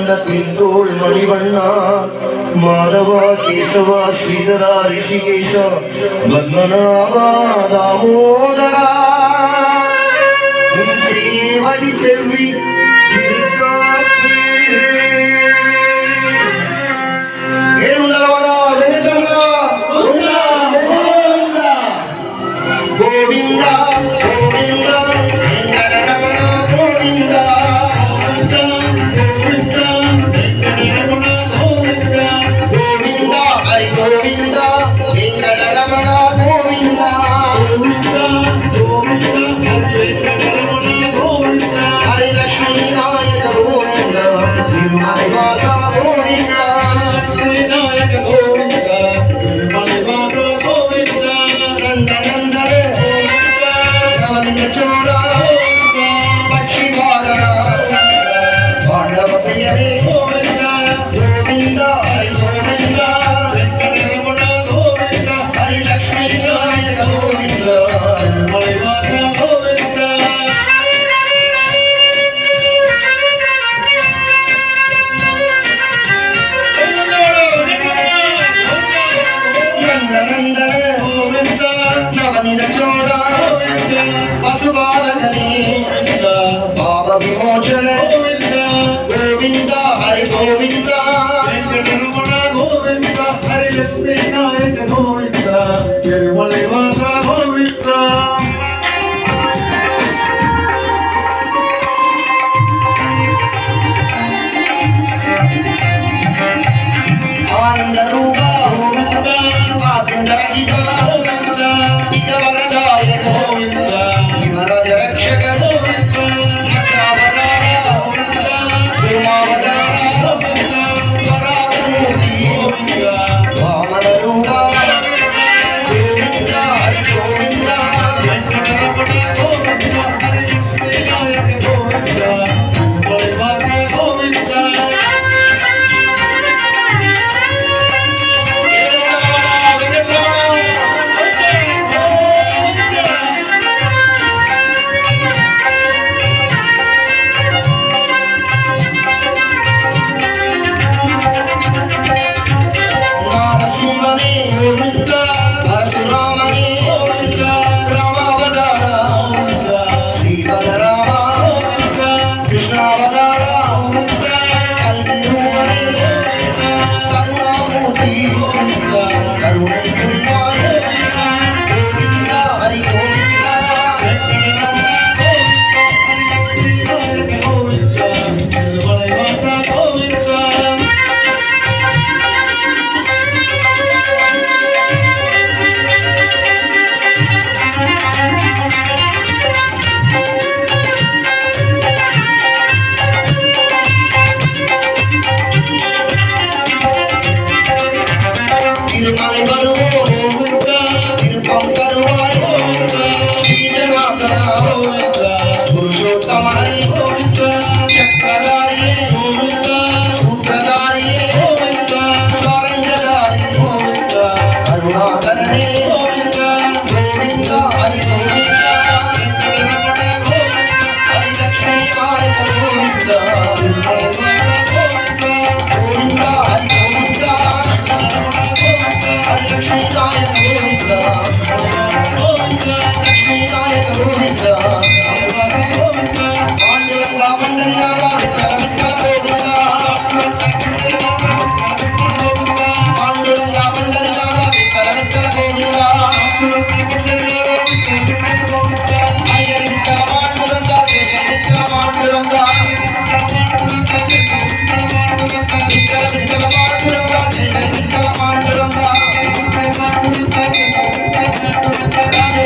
கமலத்தின் தோள் மணிவண்ணா மாதவா கேசவா ஸ்ரீதரா ரிஷிகேஷா பத்மநாபா தாமோதரா உன் சேவடி செல்வி கோவிந்தா கோவிந்தா கோவிந்தா கோவிந்தா ஹரி கோவிந்தா வெங்கட ரமணா கோவிந்தா ஹரி லக்ஷ்மி நாயக கோவிந்தா திருமலை வாசா கோவிந்தா நாயக கோவிந்தா திருமலை வாசா கோவிந்தா நந்தநந்தன நவனித சோரா பட்சி வாகனா பாண்டவ பிரியரே கோவிந்தா கோவிந்தா ஹரி கோவிந்தா ஹரி லக்ஷ்மி நாயக கோவிந்தா திருமலை வாசா கோவிந்தா பசுபாலகனே பாப விமோச்சன கோவிந்தா ஹரி கோவிந்தா கோவிந்தா ஹரி லக்ஷ்மி நாயக கோவிந்தா திருமலை வாசா கோவிந்தா ஆனந்த ரூபா ஆனந்த ரகிதா வரதாயக யுவராஜ ரக்ஷக மச்சாவதார திருமாவதார வராகமூர்த்தி வாமன ரூபா Govinda Hari Govinda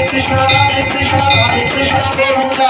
Krishna, Hare Krishna, Hare Krishna, Govinda.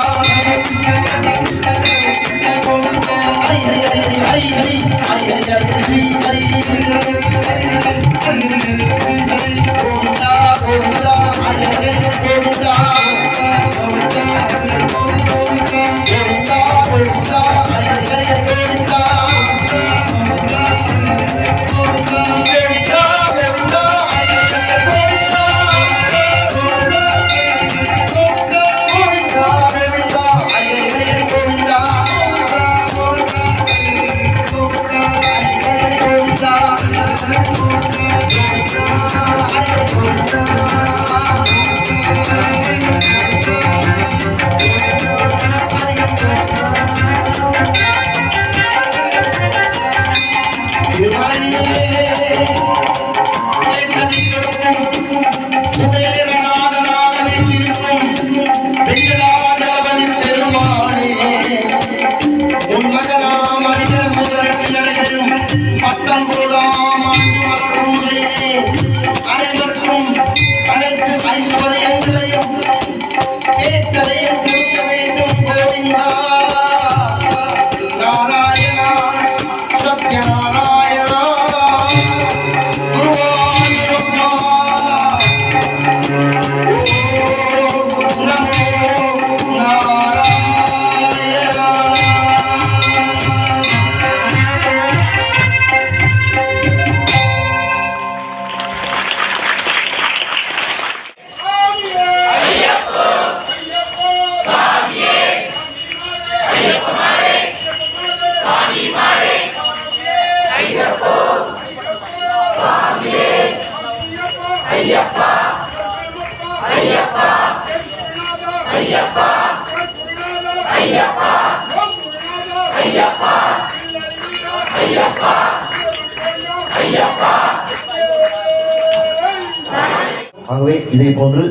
ஆகவே இதே போன்று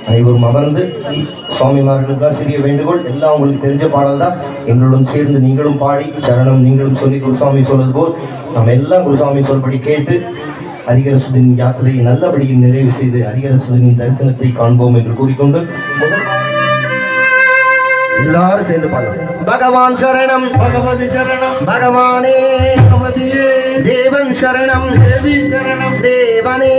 அனைவரும் அமர்ந்து சுவாமிமார்களுக்காக சிறிய வேண்டுகோள். எல்லாம் உங்களுக்கு தெரிஞ்ச பாடல் தான். எங்களுடன் சேர்ந்து நீங்களும் பாடி சரணம் நீங்களும் சொல்லி குருசாமி சொல்வது போல் நம்ம எல்லாம் குருசாமி சொல்படி கேட்டு ஹரிஹரசுதனின் யாத்திரையை நல்லபடியில் நிறைவு செய்து ஹரிஹரசுதனின் தரிசனத்தை காண்போம் என்று கூறிக்கொண்டு முதல் எல்லாரும் சேர்ந்து பாடலாம். பகவான் சரணம் பகவதி சரணம் பகவானே பகவதியே தேவன் சரணம் தேவி சரணம் தேவனே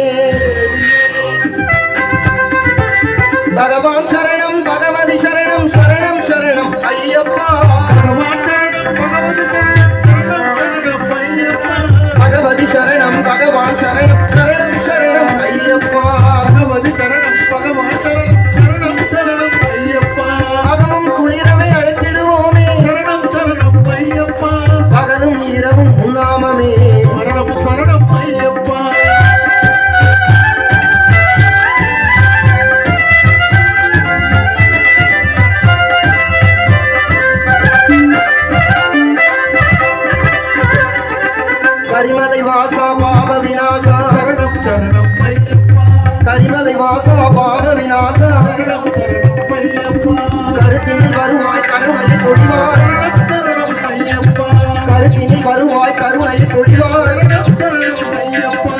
பகவான் சரணம் பகவதி சரணம் சரணம் சரணம் ஐயப்பா பகவான் சரணம் பகவதி சரணம் சரணம் ஐயப்பா பகவதி சரணம் பகவான் சரணம் சரணம் சரணம் ஐயப்பா பகவதி சரணம் பகவான் சரணம் சரணம் சரணம் ஐயப்பா அகமும் குளிரவை அழைத்திடுவோமே சரணம் சரணம் ஐயப்பா பகலும் இரவும் உண்ணாமமே சரணம் சரணம் ஐயப்பா கரிமலை வாசா பாப விநாசா சரணம் சரணம் ஐயப்பா கரிமலை வாசா பாப விநாசா சரணம் சரணம் ஐயப்பா கருத்தினில் வருவாய் கருணை பொழிவாய் சரணம் ஐயப்பா கருத்தினில் வருவாய் கருணை பொழிவாய் சரணம் சரணம் ஐயப்பா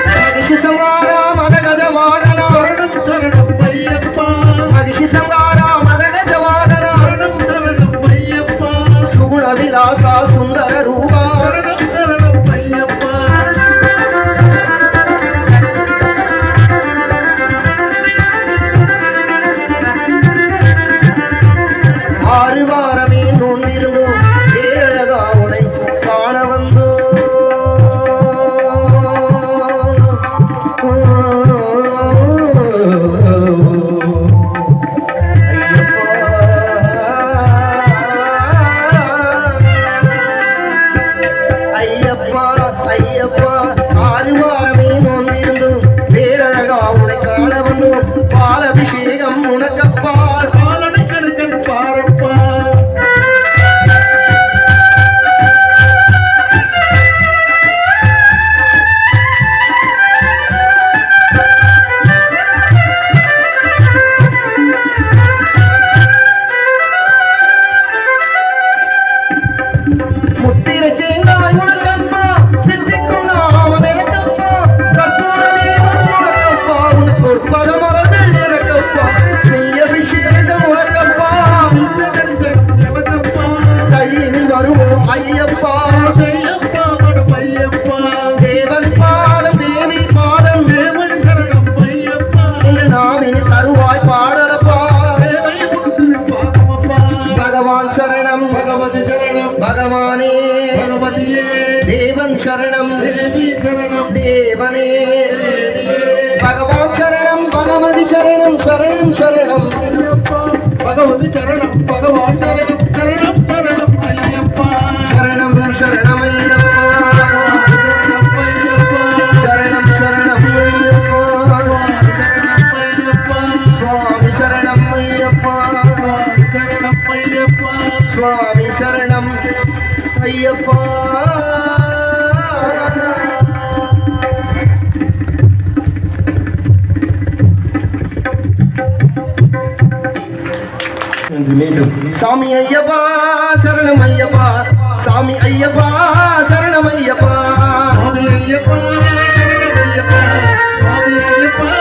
மகிஷி சங்காரா மதகஜ வாகனா சரணம் சரணம் ஐயப்பா மகிஷி சங்காரா மதகஜ வாகனா சரணம் சரணம் ஐயப்பா சுகுண விலாசா சுந்தர ரூபா சரணம் சரணம் ஐயப்பா ஆறு வாரமே நோன்பிருந்தோம் பேரழகா உனை காண வந்தோம் ஐயப்பா ஐயப்பா ஆறு வாரமே நோன்பிருந்தோம் பேரழகா உனை காண வந்தோம் பாலபிஷேகம் உனக்கப்பால் பாலனை கடுக்கன் பாரப்பா முத்திர சேந்தாய் உனக்கப்பா சித்திக்கும் நாமம் எனக்கப்பா கற்பூர தீபம் உனக்கப்பா உனக்கு ஒரு பதமலர்கள் எனக்கப்பா நெய் அபிஷேகம் உனக்கப்பா எமக்கப்பா கையில் வருவோம் ஐயப்பா ஐயப்பா மடம் ஐயப்பா தேவன் பாடம் தேவி பாடம் தேவன் சரணம் ஐயப்பா எங்கள் நாவின் தருவாய் பாடலப்பா தேவை முத்து பாதமப்பா பகவான் சரணம் பகவதி சரணம் பகவானே பகவதியே தேவன் சரணம் தேவி சரணம் தேவனே பகவான் சரணம் பகவதி சரணம் சரணம் சரணம் ஐயப்பா பகவதி சரணம் பகவான் சரணம் சரணம் சரணம் ஐயப்பா சரணம் சரணம் ஐயப்பா சரணம் ஐயப்பா சரணம் சரணம் ஐயப்பா சரணம் ஐயப்பா சுவாமி சரணம் ஐயப்பா மீண்டும் சாமி ஐயப்பா சரணம் ஐயப்பா சாமி ஐயப்பா சரணம் ஐயப்பா சுவாமி ஐயப்பா சரணம் ஐயப்பா சுவாமி ஐயப்பா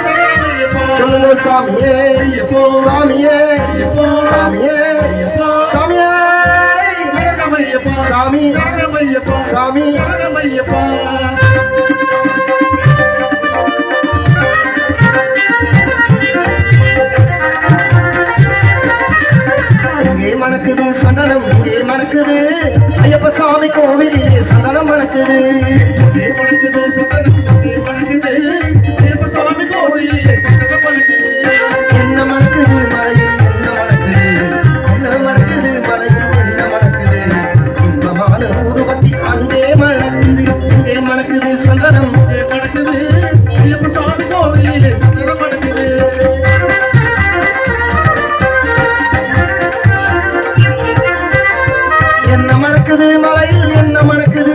சரணம் ஐயப்பா சொல்லுங்க சாமியே ஐயப்போ சாமியே ஐயப்போ சாமியே ஐயப்போ சாமியே சரணம் ஐயப்பா சாமி சரணம் ஐயப்பா சாமி சரணம் ஐயப்பா மணக்குது ஐயப்ப சாமி கோவிலிலே சந்தனம் மணக்குது மணக்குது மணக்குது ஐயப்ப சாமி கோவிலிலே சந்தனம் மணக்குது என்ன மணக்குது மலையில் என்ன மணக்குது மலையில் என்ன மணக்குது இன்பமான ஊதுபத்தி அங்கே மணக்குது இங்கே மணக்குது சந்தனம் மணக்குது ஐயப்ப சாமி கோவிலிலே சந்தனம் மணக்குது என்ன மணக்குது மலையில் என்ன மணக்குது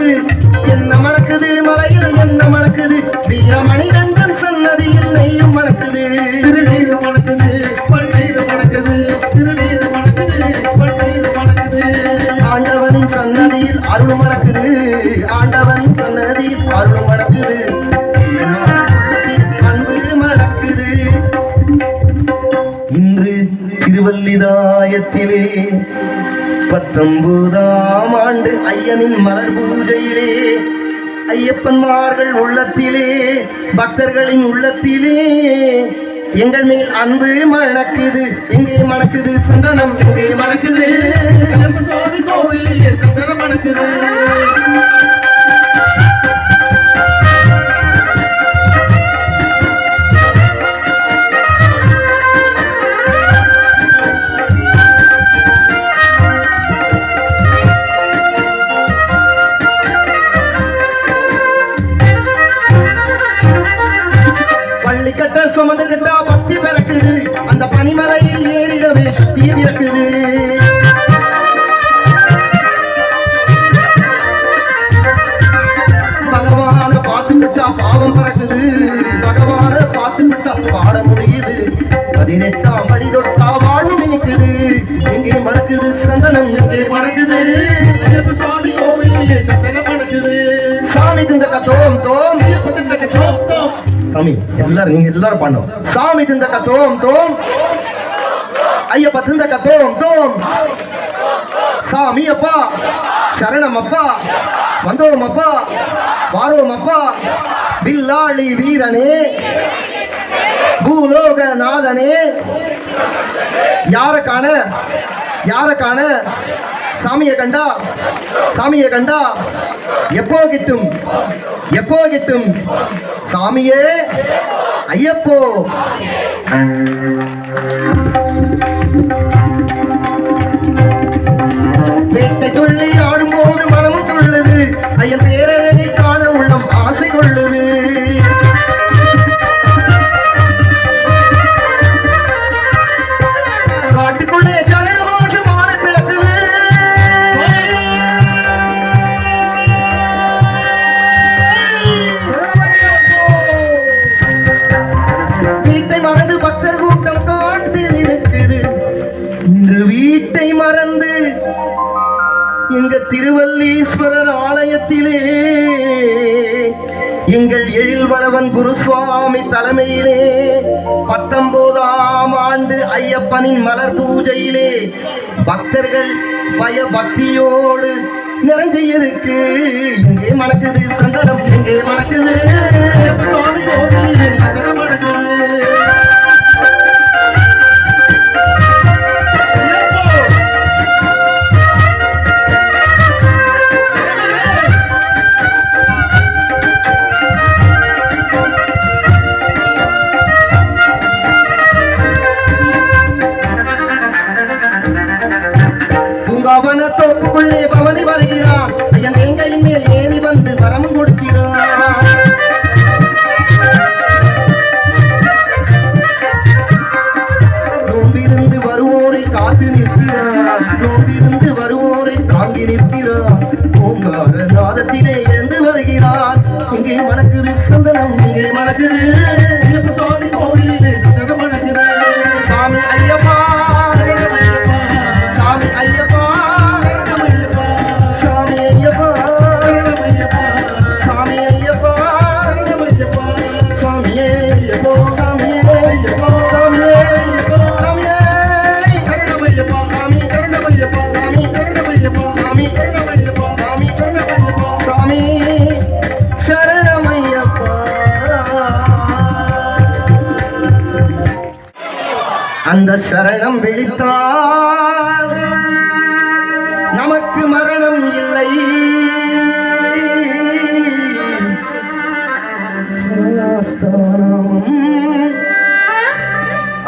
மலையில் என்ன மணக்குது வீரமணி கண்டன் சன்னதியில் நெய்யும் மணக்குது திருநீர் மணக்குது பன்னீர் மணக்குது திருநீர் மணக்குது பன்னீர் மணக்குது ஆண்டவனின் சன்னதியில் அருள் மணக்குது ஆண்டவனின் சன்னதியில் அருள் மணக்குது அன்பு மணக்குது இன்று திருவல்லிதாயத்திலே 19ஆம் ஆண்டு ஐயனின் மலர் பூஜையிலே ஐயப்பன்மார்கள் உள்ளத்திலே பக்தர்களின் உள்ளத்திலே எங்கள் மேல் அன்பு மணக்குது எங்கே மணக்குது சந்தனம் எங்கே மணக்குது ஐயப்ப சாமி கோவிலிலே சந்தனம் மணக்குது பள்ளிக்கட்ட சுமந்து கிட்டா பக்தி பிறக்குது அந்த பனிமலையில் ஏறிடவே சக்தி பிறக்குது பகவான பார்த்துக்கிட்டா பாவம் பறக்குது பகவான பார்த்துக்கிட்டா பாட முடியுது 18ஆம் படி தொட்டா வாழ்வு நினைக்குது எங்கே மணக்குது சந்தனம் எங்கே மணக்குது ஐயப்ப சாமி கோவிலிலே சந்தனம் மணக்குது சாமி திந்தக்க தோம் தோம் ஐயப்ப திண்டக தோம் தோம் சாமி எல்லாரும் நீங்க எல்லாரும் பண்ணும் சாமி திந்தக்க தோம் தோம் ஐயப்ப திந்தக்க தோம் தோம் சாமி அப்பா சரணம் அப்பா வந்தோம் அப்பா வாரோம் அப்பா வில்லாளி வீரனே பூலோக நாதனே யார காண சாமியை கண்டா எப்போ கிட்டும் சாமியே ஐயப்போ வேட்டை துள்ளி ஆடும்போது மனமும் துள்ளுது ஐயன் பேரழகை காண உள்ளம் ஆசை கொள்ளுது காட்டுக்குள்ளே சரணமோஷமான விளக்குது வீட்டை மறந்து பக்தர் கூட்டம் காட்டில் இருக்குது இன்று வீட்டை மறந்து எங்க திருவல்லீஸ்வரர் ஆலயத்திலே எங்கள் எழில்வளவன் குருசுவாமி தலைமையிலே 19ஆம் ஆண்டு ஐயப்பனின் மலர் பூஜையிலே பக்தர்கள் பயபக்தியோடு நிறைஞ்சு இருக்கு இங்கே மணக்குது சந்தனம் இங்கே மணக்குது ஐயப்ப சாமி கோவிலிலே சந்தனம் மணக்குது பவன தோப்புக்குள்ளே பவனி வருகிறான் ஐயன் எங்கையின் மேல் ஏறி வந்து வரம் கொடுக்கிறான் நோம்பிருந்து வருவோரை காத்து நிற்கிறான் நோம்பிருந்து வருவோரை தாங்கி நிற்கிறான் ஓங்கார நாதத்திலே எழுந்து வருகிறான் இங்கே மணக்குது சந்தனம் இங்கே மணக்குது ஐயப்ப சாமி கோவிலிலே சந்தனம் மணக்குது சாமி ஐயப்பா சாமி ஐயப்பா சாமி ஐயப்பா சாமி ஐயப்பா சாமி ஐயப்பா சாமி ஐயப்பா சாமி ஐயப்பா சாமி கருணமையப்பா சாமி கருணமையப்பா சாமி கருணமையப்பா சாமி கருணமையப்பா சாமி கருணமையப்பா சாமி சரணமையப்பா அந்த சரணம் விழித்தால் நமக்கு மரணம் இல்லை.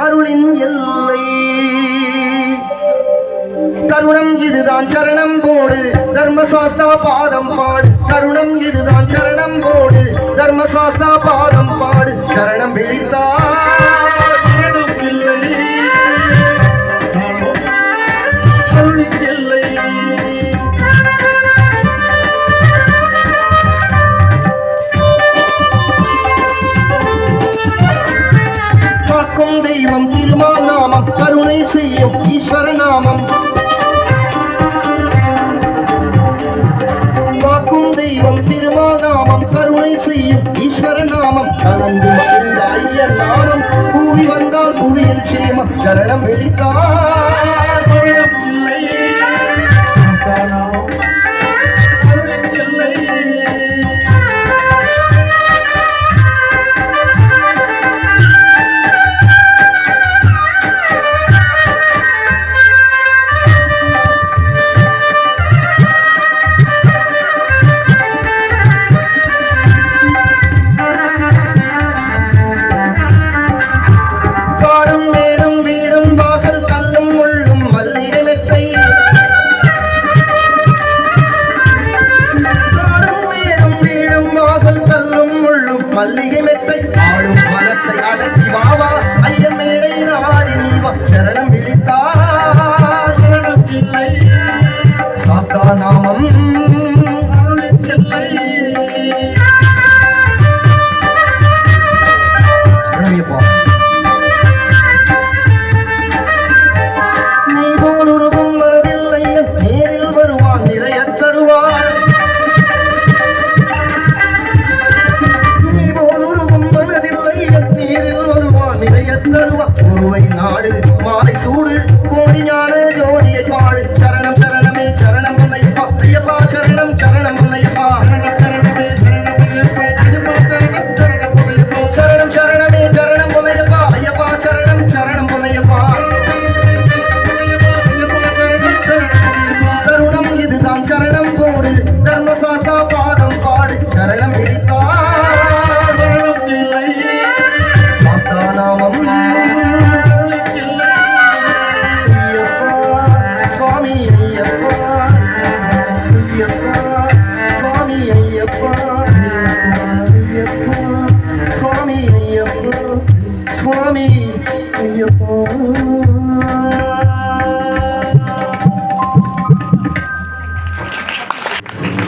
அருளின் எல்லை தருணம் இதுதான் சரணம் போடு தர்மசாஸ்தா பாதம் பாடு. தருணம் இதுதான் சரணம் போடு தர்மசாஸ்தா பாதம் பாடு. சரணம் விழித்தார் காக்கும் தெய்வம் திருமால் நாமம் கருணை செய்யும் ஈஸ்வர நாமம். காக்கும் தெய்வம் திருமால் நாமம் கருணை செய்யும் ஈஸ்வர நாமம். கலந்து மகிழ்ந்த ஐயன் நாமம் கூவி வந்தால் புவியில் சேமம். சரணம் விழித்தார் மல்லிகை மெத்தை ஆளும் மனத்தை அடக்கி வாவா ஐயன் மேடை நாடி நீவா. சரணம் விழித்தார் சாஸ்தா நாமம் நீ போல் உருவும் மனதில்லை நேரில் வருவான் நிறைய தருவார். ஒருவை நாடு மாலை சூடு கோடி ஞான ஜோதியை பாடு. சரணம் சரணமே சரணம் பொன்னையப்பா ஐயப்பா சரணம் சரணம் பொன்னையப்பா. சரணம் சரணமே சரணம் பொன்னையப்பா ஐயப்பா சரணம் சரணம் பொன்னையப்பா. தருணம் இதுதான் சரணம் போடு தர்மசாஸ்தா பாதம் பாடு. சரணம் விழித்தார் சாஸ்தா நாமம் சுவாமி ஐயப்பா.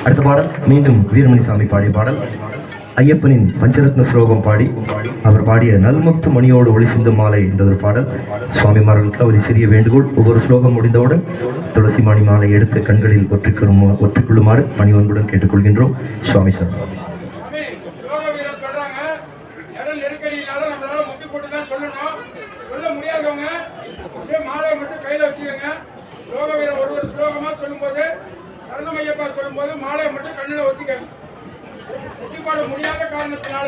அடுத்த பாடல் மீண்டும் வீரமணி சாமி பாடிய பாடல். ஐயப்பனின் பஞ்சரத்ன ஸ்லோகம் பாடி அவர் பாடிய நல்முத்து மணியோடு ஒளி சிந்தும் மாலை என்ற ஒரு பாடல். சுவாமிமார்களுக்கு ஒரு சிறிய வேண்டுகோள், ஒவ்வொரு ஸ்லோகம் முடிந்தவுடன் துளசி மணி மாலை எடுத்து கண்களில் ஒற்றிக்கொள்ளுமாறு பணிவன்புடன் கேட்டுக்கொள்கின்றோம். சுவாமி சார் சொல்லும்போது மாலையை மட்டும் கண்ணில் ஒத்திக்கங்க. ஒத்தி பாட முடியாத காரணத்தினால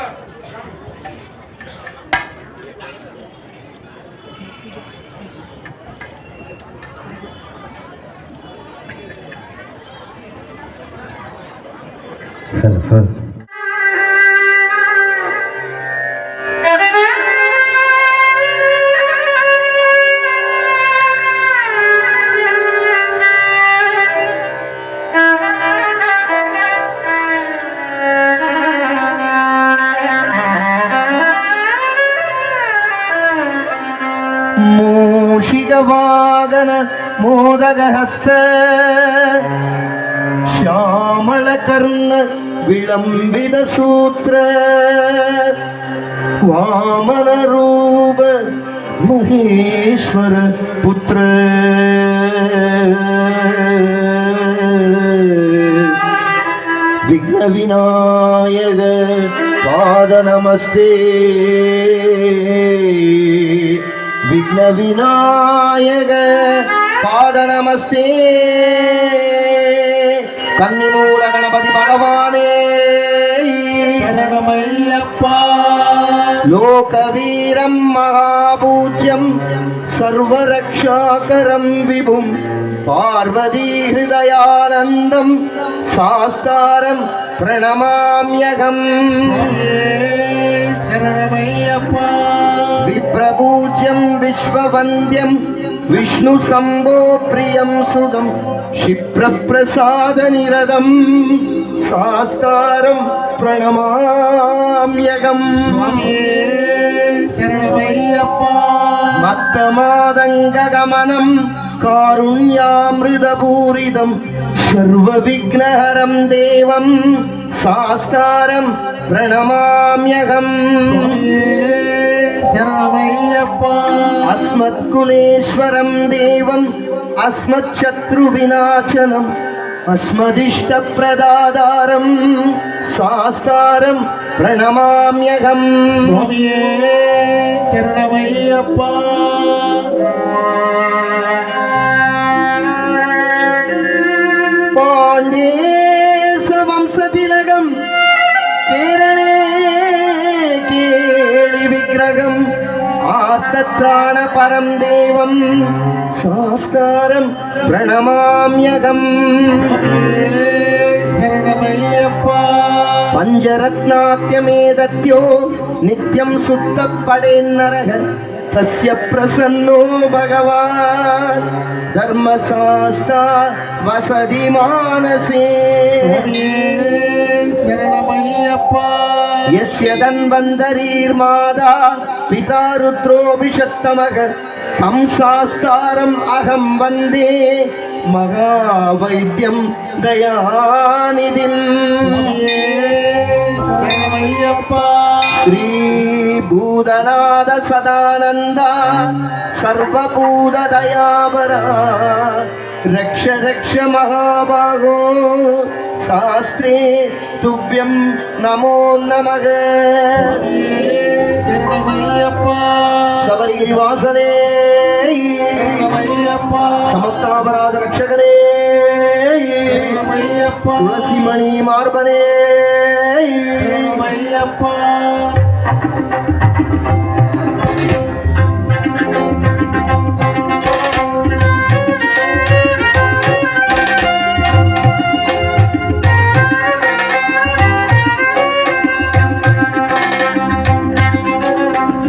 மூஷிகவாகன மோதகஹஸ்த श्यामलकर्ण विलंबित सूत्र वामन रूप महेश्वर पुत्र विघ्न विनायक पाद नमस्ते विघ्न विनायक पाद नमस्ते कन्निमूल गणपति भगवाने शरणमय्यप्पा। लोकवीरं महापूज्यं सर्वरक्षाकरं विभुं पार्वती हृदयानन्दं शास्तारं प्रणमाम्यहम् विप्रपूज्यं विश्ववन्द्यं विष्णुशम्भो प्रियं सुदं क्षिप्रप्रसादनिरतं शास्तारं प्रणमाम्यहम् मत्तमादङ्गगमनं कारुण्यामृतपूरितं सर्वविघ्नहरं देवं शास्तारं प्रणमाम्यहम् अस्मत्कुलेश्वरं देवम् अस्मच्छत्रुविनाशनम् अस्मदिष्टप्रदातारं शास्तारं प्रणमाम्यहम् पाण्ड्येशवंशतिलकं केरळे केळिविग्रहम् आर्तत्राणपरं देवं शास्तारं प्रणमाम्यहम् पञ्चरत्नाप्यमेदत्यो नित्यं सुप्तपडेन्नरः तस्य प्रसन्नो भगवान् धर्मशास्ता वसति मानसे यस्य धन्वन्तरीर्माता पिता रुद्रोऽभिषत्तमः तं शास्तारम् अहं वन्दे महावैद्यं दयानिधिम् श्रीभूतनाथ सदानन्द सर्वभूतदयावरा रक्ष रक्ष महाभागो शास्त्रे तुभ्यं नमो नमः शबरिगिरिवासने समस्तापराध रक्षकने तुलसीमणि मार्बने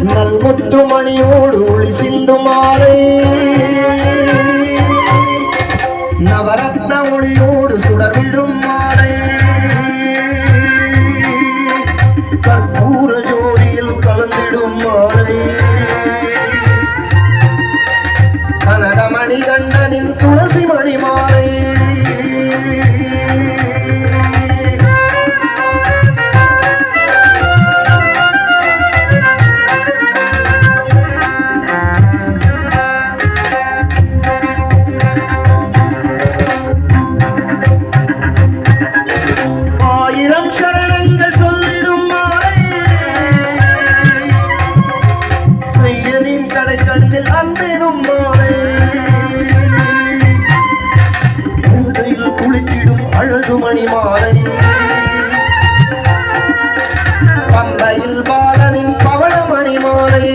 நல்முத்துமணியோடு ஒளி சிந்து மாலை நவரத்ன ஒளியோடு சுடர்விடும் மாலை கற்பூர ஜோடியில் கலந்திடும் மாலை கனகமணி கண்டனின் துளசி மணி மாலை அழகுமணி மாலை பம்பையில் பாலனின் பவளமணி மாலை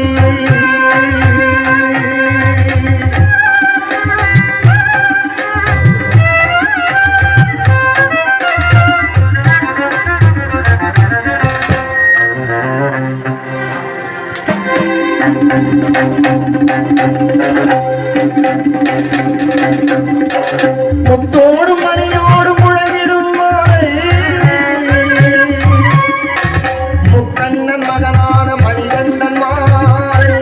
முத்தோடு மணியோடு முழங்கிடும் மாலை முக்கண்ணன் மகனான மணிகண்டன் மாலை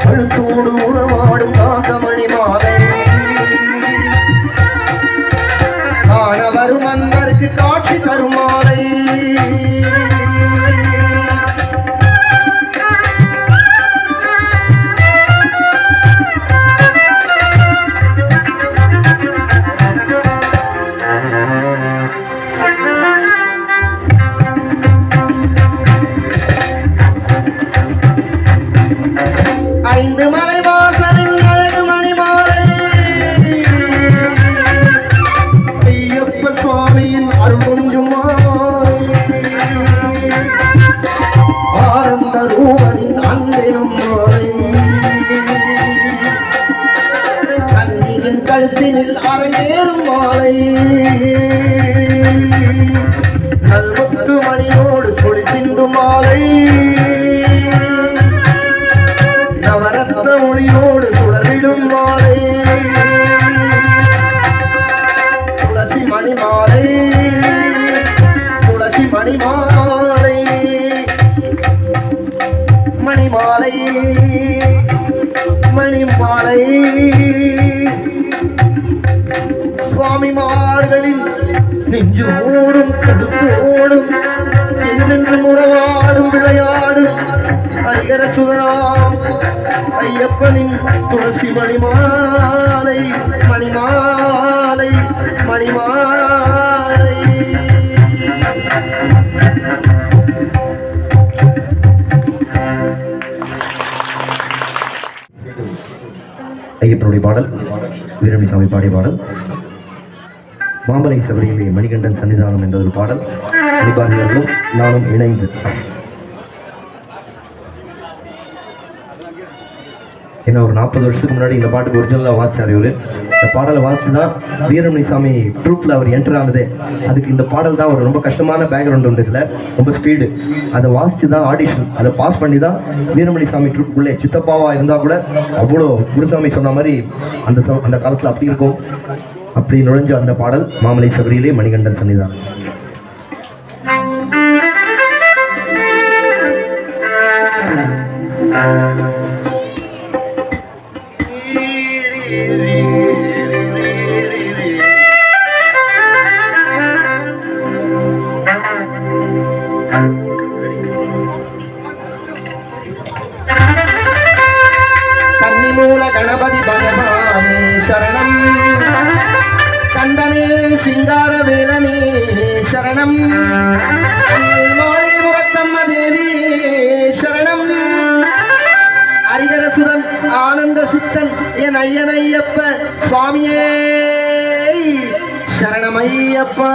கழுத்தோடு உறவாடும் காந்தமணி மாலை காண வரும் அன்பருக்கு காட்சி தரும் மாலை கழுத்தினில் அரங்கேறும் மாலை நல்முத்து மணியோடு கொடி சிந்தும் மாலை நவரத்ன ஒளியோடு சுடரிடும் மாலை துளசி மணி மாலை துளசி மணி மாலை மணி மாலை மணி மாலை சுவாமிமார்களின் நெஞ்சோடும் கடுத்தோடும் என்றென்று உறவாடும் விளையாடும் ஹரிஹர சுதராம் ஐயப்பனின் துளசி மணிமாலை மணிமாலை மணிமாலை. ஐயப்பனுடைய பாடல் வீரமணி சாமி பாடிய பாடல். மாமலை சபரியிலே மணிகண்டன் சன்னிதானம் என்ற ஒரு பாடல் மணிபாரதியர்களும் நானும் இணைந்து. ஏன்னா ஒரு 40 வருஷத்துக்கு முன்னாடி இந்த பாட்டுக்கு ஒரிஜினலாக வாசிச்சார் இவர். இந்த பாடலை வாசிச்சு தான் வீரமணி சாமி ட்ரூப்பில் அவர் என்டர் ஆனதே. அதுக்கு இந்த பாடல் தான் ஒரு ரொம்ப கஷ்டமான பேக்ரவுண்ட் உண்டு, இதில் ரொம்ப ஸ்பீடு. அதை வாசித்து தான் ஆடிஷன், அதை பாஸ் பண்ணி தான் வீரமணி சாமி ட்ரூப்புக்குள்ளே சித்தப்பாவாக இருந்தால் கூட அவ்வளோ குருசாமி சொன்ன மாதிரி அந்த காலத்தில் அப்படி இருக்கும். அப்படி நுழைஞ்ச அந்த பாடல் மாமலை சபரியிலே மணிகண்டன் சன்னிதானம். கன்னிமூல கணபதி பகவானே சரணம், கந்தனே சிங்கார வேலனே சரணம், மாளிகைமுகத்தம்ம தேவி சரணம், ஹரிஹரசுரன் ஆனந்த சித்தன் என் ஐயனையப்ப சுவாமியே சரணமையப்பா.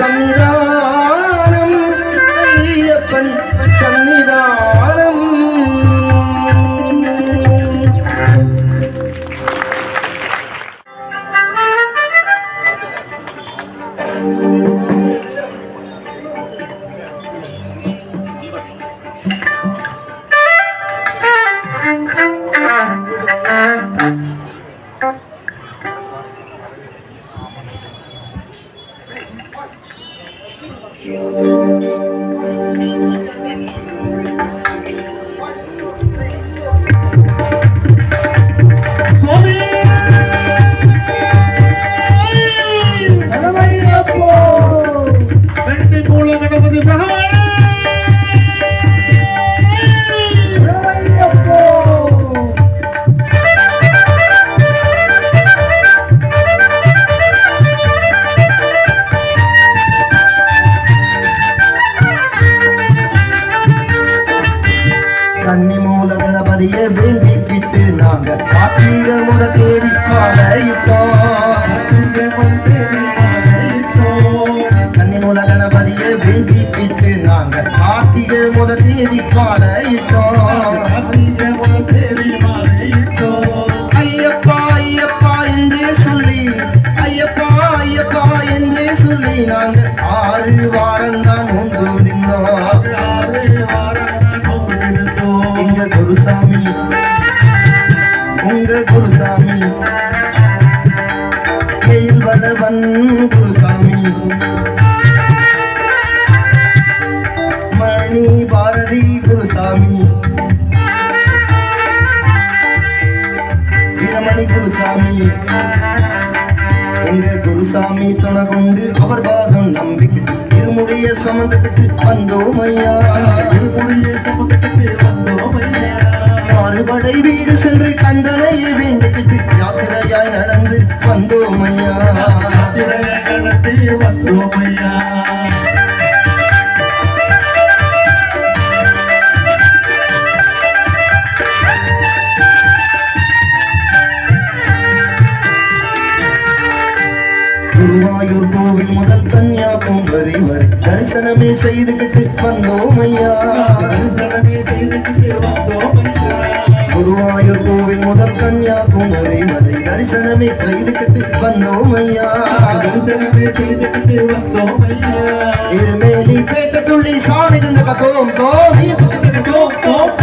சன்னிதானம் ஐயப்பன் சன்னிதானம். கன்னிமூல கணபதியை வேண்டிக்கிட்டு நாங்க கார்த்திகை முத தேடி பாலையிட்டோம். கன்னிமூல கணபதியை வேண்டிக்கிட்டு நாங்க கார்த்திகை முத தேதி பாலையிட்டோம். ஐயப்பா ஐயப்பா என்றே சொல்லி, ஐயப்பா ஐயப்பா என்றே சொல்லி நாங்க 6 வாரம் தான் நோன்புரிந்தோம். எங்க குருசாமி உங்க குருசாமி எயில் வளவன் குருசாமி மணி பாரதி குருசாமி வீரமணி குருசாமி. எங்க குருசாமி துணை கொண்டு அவர் பாதம் நம்பிக்கிட்டு இருமுடிய சுமந்துக்கிட்டு வந்தோம் ஐயா. மறுபடை வீடு சென்று கண்டனையை வேண்டிக்கிட்டு யாத்திரையாய் நடந்து வந்தோம் ஐயா. குருவாயூர் கோவில் முதல் கன்னியாகுமரி வரை தரிசனமே செய்துகிட்டு வந்தோம் ஐயா. குருவாயூர் கோவில் முதல் கன்னியாகுமரி வரை தரிசனமே செய்துகிட்டு வந்தோம் ஐயா. இருமேலி பேட்ட துள்ளி சாமி தந்த கத்தோம் தோம்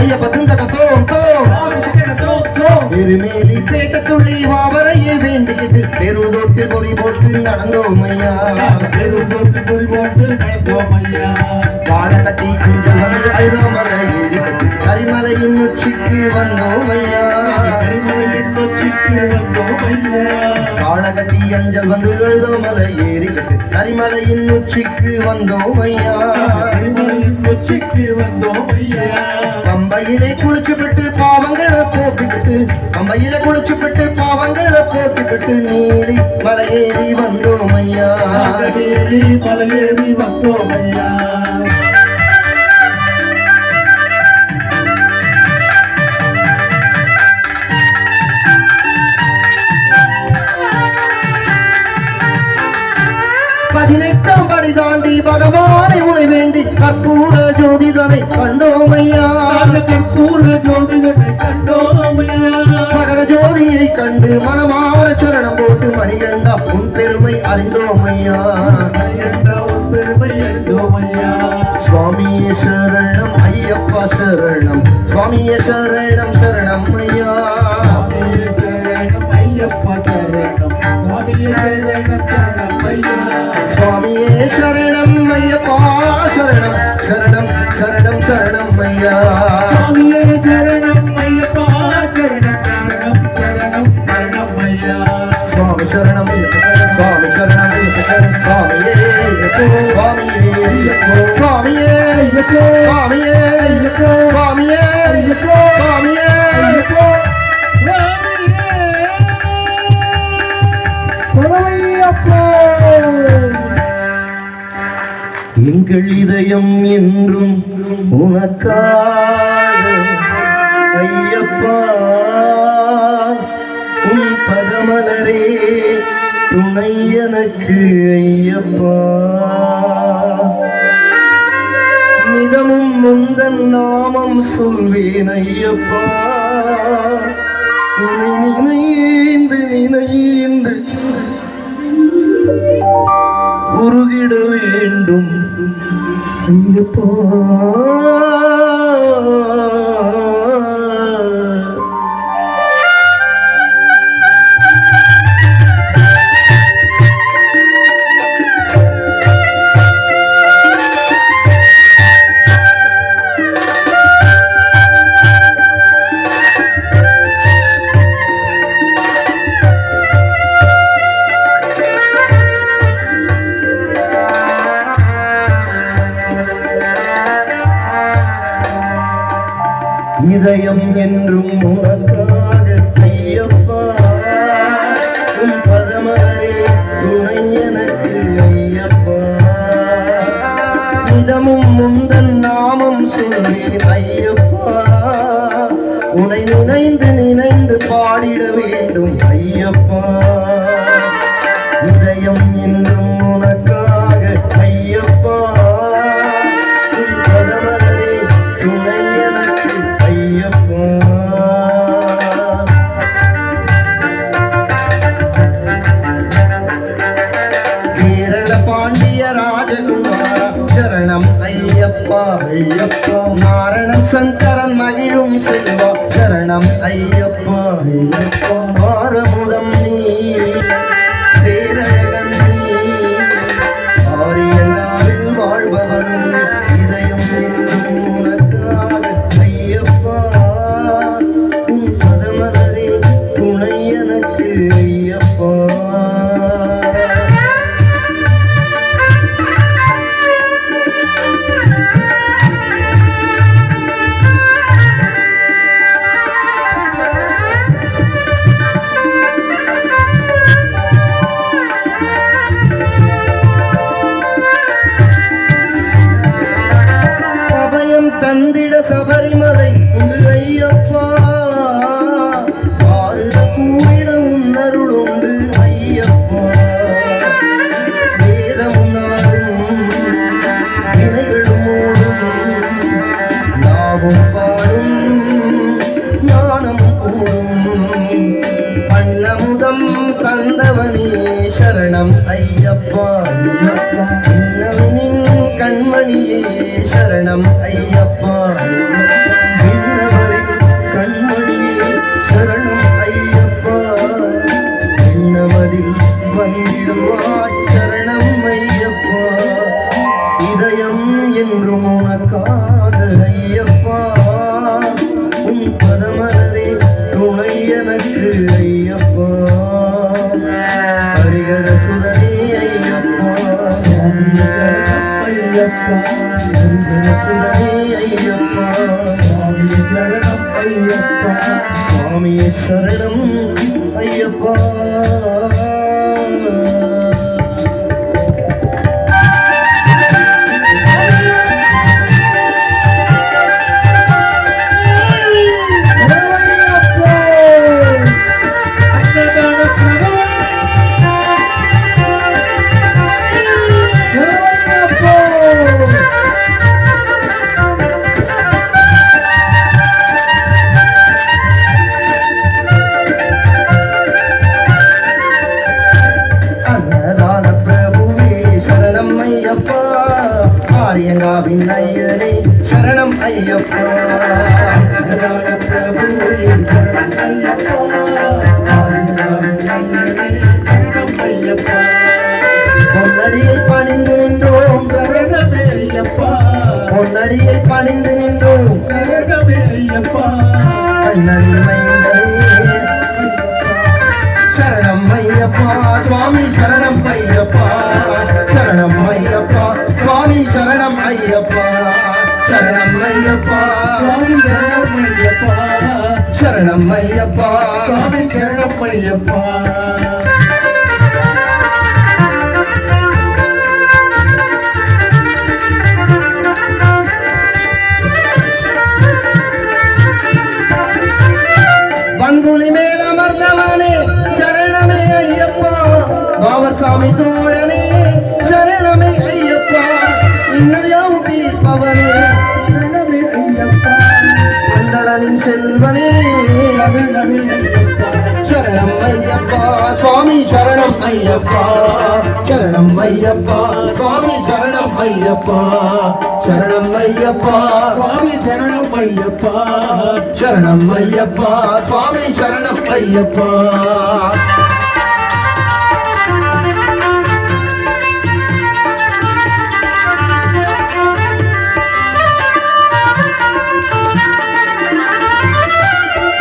ஐயப்ப தந்த கத்தோம் தோம். இருமேலி பேட்ட துள்ளி மாவரையை வேண்டிக்கிட்டு பெருதோட்டு பொறி போட்டு நடந்தோம் ஐயா. வாழை கட்டி குஞ்சல் வந்து அழுதாமலை ஏறிக்கிட்டு கரிமலையின் உச்சிக்கு வந்தோம் ஐயா. வாழை கட்டி அஞ்சல் வந்து எழுதாமலை ஏறிக்கிட்டு கரிமலையின் உச்சிக்கு வந்தோம் ஐயா. பம்பையிலே குளிச்சுக்கிட்டு பாவங்களை போக்கிக்கிட்டு, பம்பையில குளிச்சுக்கிட்டு பாவங்களை போக்கிக்கிட்டு நீலி மலையேறி வந்தோம் ஐயா. பதினெட்டாம் படி தாண்டி பகவானை உனை வேண்டி கற்பூர ஜோதிதனை கண்டோம் ஐயா. மகர ஜோதியை கண்டு மனமார சரணம் போட்டு மணிகண்டா உன் பெருமை அறிந்தோம் ஐயா. சுவாமியே சரணம் ஐயப்பா சரணம், சுவாமியே சரணம் சரணம் ஐயா. சுவாமியே சரணம் ஐயப்பா சரணம் சரணம் சரணம் சரணம் ஐயா. சுவாமி சரணம் சுவாமி சரணம் சுவாமியே சுவாமியே சுவாமியே சுவாமியே சுவாமியே சுவாமியே. எங்கள் இதயம் என்றும் உனக்காக ஐயப்பா, உன் பதமலரே துணை எனக்கு ஐயப்பா நிதமும் முந்தன் நாமம் சொல்வேன் ஐயப்பா நினைந்து நினைந்து உருகிட வேண்டும் ஐயப்பா இதயம் என்றும் உனக்காக ஐயப்பா உன் பதமரே துணை எனக்கு ஐயப்பா நிதமும் முந்தன் நாமம் சொல்வேன் ஐயப்பா உன்னை நினைந்து நினைந்து பாடிட வேண்டும் ஐயப்பா இதயம் என்றும் உனக்காக ஐயப்பா உன் பதமரே துணை எனக்கு ஐயப்பா கேரள பாண்டிய ராஜகுமாரா சரணம் ஐயப்பா ஐயப்பா நாரணம் சங்கரன் மகிழும் செல்வா சரணம் ஐயப்பா ஐயப்பா ஆரமுதம் நீ பேரழகன் நீ ஆரியங்காவில் வாழ்பவனும் இதயம் என்றும் உனக்காக ஐயப்பா உன் பதமலரே துணை எனக்கு ஐயப்பா தந்திட சபரிமலை உண்டு ஐயப்பா ஆறுத கூறிட உன்னருள் உண்டு ஐயப்பா வேதமும் நாடும் வினைகளும் ஓடும் நாவும் பாடும் ஞானம் கூடும் அன்னமுதம் தந்தவனே சரணம் ஐயப்பா இன்னவனின் கண்மணியே சரணம் ஐயப்பா விண்ணவரின் கண்மணியே சரணம் ஐயப்பா விண்ணவரில் வந்திடுவாய் சரணம் ஐயப்பா இதயம் என்றும் உனக்காக ஐயப்பா உன் பதமரே துணை எனக்கு ஐயப்பா ஹரிகர சுதனே ஐயப்பா ஐயப்பா சுதனே ஐயப்பா சரணம் ஐயப்பா சுவாமியே சரணம் ஐயப்பா ஆரியங்காவின் ஐயனே சரணம் ஐயப்பா பொன்னடியை பணிந்து நின்றோம் பொன்னடியை பணிந்து நின்றோம் சரணம் ஐயப்பா சுவாமி சரணம் ஐயப்பா சரணம் ஐயப்பா சுவாமி சரணம் ஐயப்பா சரணம் ஐயப்பா சுவாமி சரணம் ஐயப்பா சரணம் ஐயப்பா சுவாமி சரணம் ஐயப்பா பங்குலி மேல் அமர்ந்தவனே சரணமே ஐயப்பா சரணம் ஐயப்பா சரணம் ஐயப்பா சுவாமி சரணம் ஐயப்பா சரணம் ஐயப்பா சுவாமி சரணம் ஐயப்பா சரணம் ஐயப்பா சுவாமி சரணம் ஐயப்பா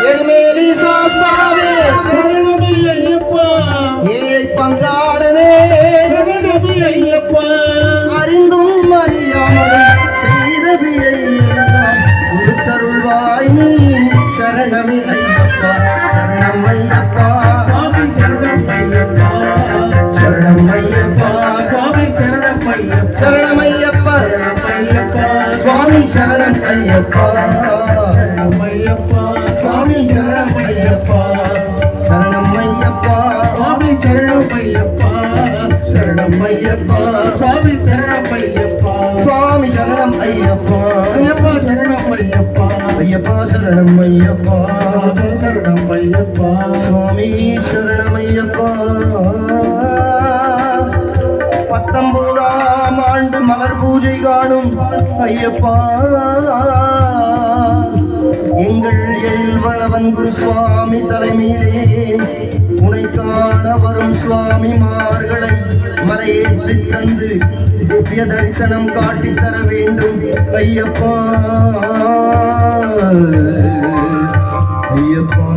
எருமேலி சாஸ்தாவே சரணம் ஐயப்பா ஏழை பங்காளனே சரணம் ஐயப்பா அறிந்தும் அறியாமலும் செய்த பிழை கொடுத்தருள்வாய் நீ சரணமே ஐயப்பா சரணம் ஐயப்பா சுவாமி சரணம் ஐயப்பா சரணம் ஐயப்பா சுவாமி சரணம் ஐயப்பா சரணம் ஐயப்பா ஐயப்பா சுவாமி சரணம் ஐயப்பா சரணம் ஐயப்பா சுவாமி சரணம் ஐயப்பா சரணம் ஐயப்பா சுவாமி சரணம் ஐயப்பா சரணம் ஐயப்பா சுவாமி சரணம் ஐயப்பா சுவாமி சரணம் ஐயப்பா ஐயப்பா சரணம் ஐயப்பா ஐயப்பா சரணம் ஐயப்பா சுவாமி சரணம் ஐயப்பா சுவாமி சரணம் ஐயப்பா 19ஆம் ஆண்டு மலர் பூஜை காணும் ஐயப்பா எங்கள் எல்வளவன் குரு சுவாமி தலைமையிலே உனை காண வரும் சுவாமிமார்களை மலையேற்றி தந்து திவ்ய தரிசனம் காட்டித் தர வேண்டும் ஐயப்பா ஐயப்பா